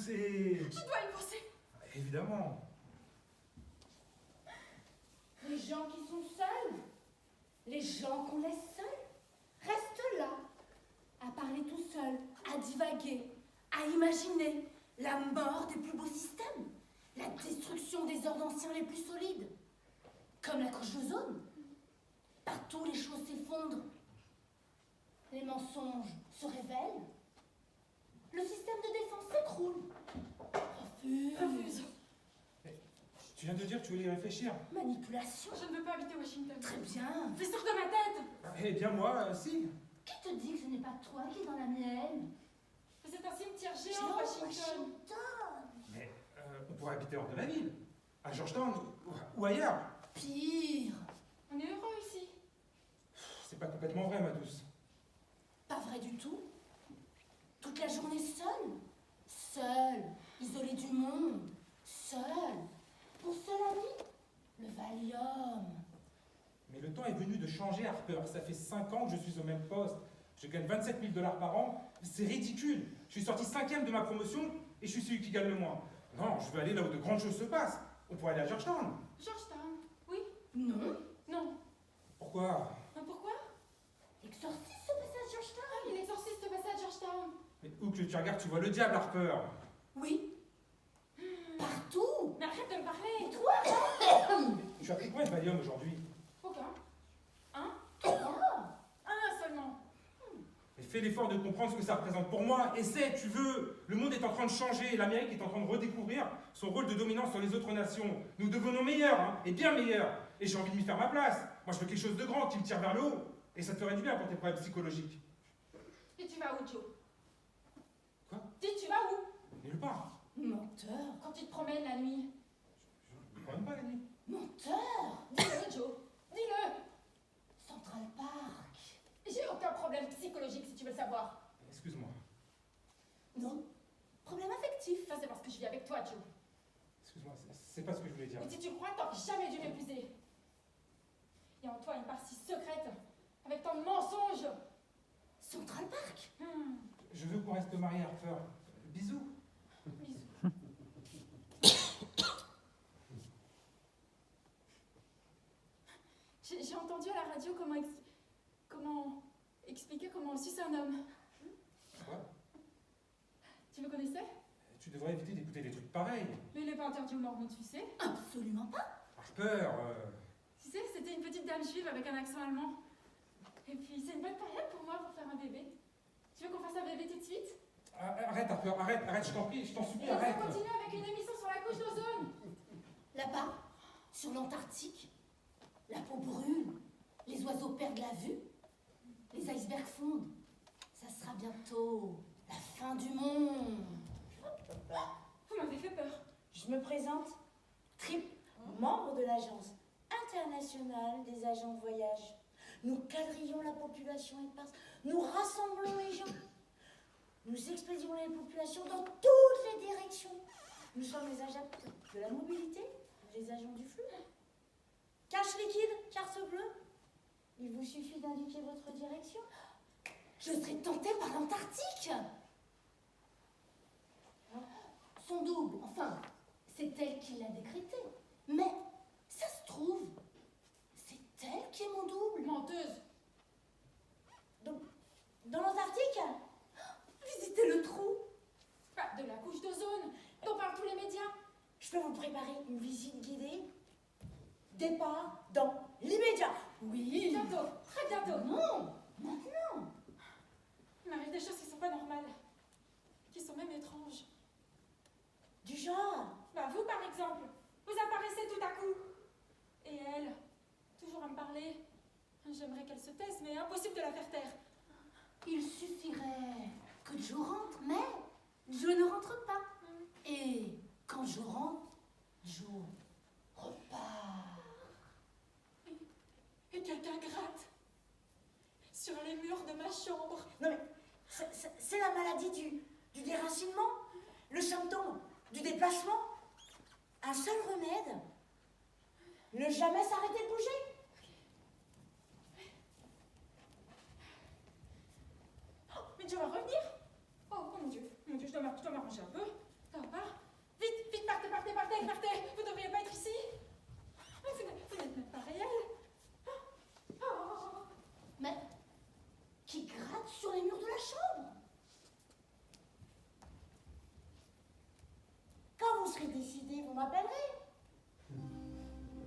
c'est... Je dois y penser. Évidemment. Les gens qui sont seuls, les gens qu'on laisse seuls, restent là, à parler tout seuls, à divaguer, à imaginer la mort des plus beaux systèmes, la destruction des ordres anciens les plus solides. Comme la couche d'ozone. Partout les choses s'effondrent. Les mensonges se révèlent. Le système de défense s'écroule. Refuse. Tu viens de dire que tu voulais y réfléchir. Manipulation. Je ne veux pas habiter Washington. Très bien. Fais sortir de ma tête. Eh bien moi, si. Qui te dit que ce n'est pas toi qui es dans la mienne? C'est un cimetière géant, Washington. Mais on pourrait habiter hors de la ville. À Georgetown ou ailleurs. Pire. On est heureux ici. C'est pas complètement vrai, ma douce. Pas vrai du tout. Toute la journée seule. Seule. Isolée du monde. Seule. Pour seul ami. Le Valium. Mais le temps est venu de changer, Harper. Ça fait 5 ans que je suis au même poste. Je gagne 27 000 $ par an. C'est ridicule. Je suis sorti 5e de ma promotion et je suis celui qui gagne le moins. Non, je veux aller là où de grandes choses se passent. On pourrait aller à Georgetown. Georgetown. Oui. Non. Non. Pourquoi? Pourquoi? L'exorciste se passe à Georgetown. Ah oui, l'exorciste passé à Georgetown. Mais où que tu regardes, tu vois le diable, Harper. Oui. Partout. Mais arrête de me parler. Et toi? Tu as pris combien de Valium aujourd'hui? Aucun. Un Ah. Un seulement. Mais fais l'effort de comprendre ce que ça représente pour moi. Essaie, tu veux. Le monde est en train de changer. L'Amérique est en train de redécouvrir son rôle de dominance sur les autres nations. Nous devenons meilleurs, hein, et bien meilleurs. Et j'ai envie de m'y faire ma place. Moi, je veux quelque chose de grand qui me tire vers le haut. Et ça te ferait du bien pour tes problèmes psychologiques. Et tu vas où, Joe? Quoi? Dis, tu vas où? Nulle part. Menteur. Quand tu te promènes la nuit. Je ne promène pas la nuit. Menteur. Dis-le, Joe. Dis-le. Central Park. J'ai aucun problème psychologique si tu veux le savoir. Excuse-moi. Non. Problème affectif. Ça, c'est parce que je vis avec toi, Joe. Excuse-moi, c'est pas ce que je voulais dire. Et si tu crois, t'aurais jamais dû m'épuiser. Il y a en toi une part si secrète, avec tant de mensonges. Central Park. Je veux qu'on reste mariés, Harper. Bisous. Bisous. J'ai entendu à la radio comment expliquer comment sucer un homme. Quoi? Tu me connaissais? Tu devrais éviter d'écouter des trucs pareils. Mais il n'est pas interdit aux mormons de sucer. Absolument pas. Harper, Tu sais, c'était une petite dame juive avec un accent allemand. Et puis, c'est une bonne période pour moi pour faire un bébé. Tu veux qu'on fasse un bébé tout de suite? Arrête, Harper, arrête, je t'en prie, je t'en supplie, Et on arrête. va continuer avec une émission sur la couche d'ozone. Là-bas, sur l'Antarctique, la peau brûle, les oiseaux perdent la vue, les icebergs fondent. Ça sera bientôt la fin du monde. Vous m'avez fait peur. Je me présente, Trip, membre de l'Agence internationale des agents de voyage. Nous quadrillons la population éparse, nous rassemblons les gens, nous expédions les populations dans toutes les directions. Nous sommes les agents de la mobilité, les agents du flux. Cache liquide, carte bleue. Il vous suffit d'indiquer votre direction. Je serais tentée par l'Antarctique. Son double, enfin, c'est elle qui l'a décrété. Mais, ça se trouve, c'est elle qui est mon double. Menteuse. Donc, dans l'Antarctique, Visitez le trou. Pas de la couche d'ozone dont parlent tous les médias. je peux vous préparer une visite guidée. Départ dans l'immédiat. Oui. Bientôt, très bientôt. Non, maintenant. Il m'arrive des choses qui sont pas normales. Qui sont même étranges. Du genre, Bah vous par exemple, vous apparaissez tout à coup. Et elle, toujours à me parler. J'aimerais qu'elle se taise, mais impossible de la faire taire. Il suffirait que Joe rentre, mais Joe ne rentre pas. Et quand Joe rentre, Joe repart. Et quelqu'un gratte sur les murs de ma chambre. non mais, c'est la maladie du déracinement, le symptôme du déplacement. Un seul remède, ne jamais s'arrêter de bouger. Oh, mais Dieu va revenir. Oh mon Dieu, je dois m'arranger un peu. qui grattent sur les murs de la chambre. Quand vous serez décidé, vous m'appellerez.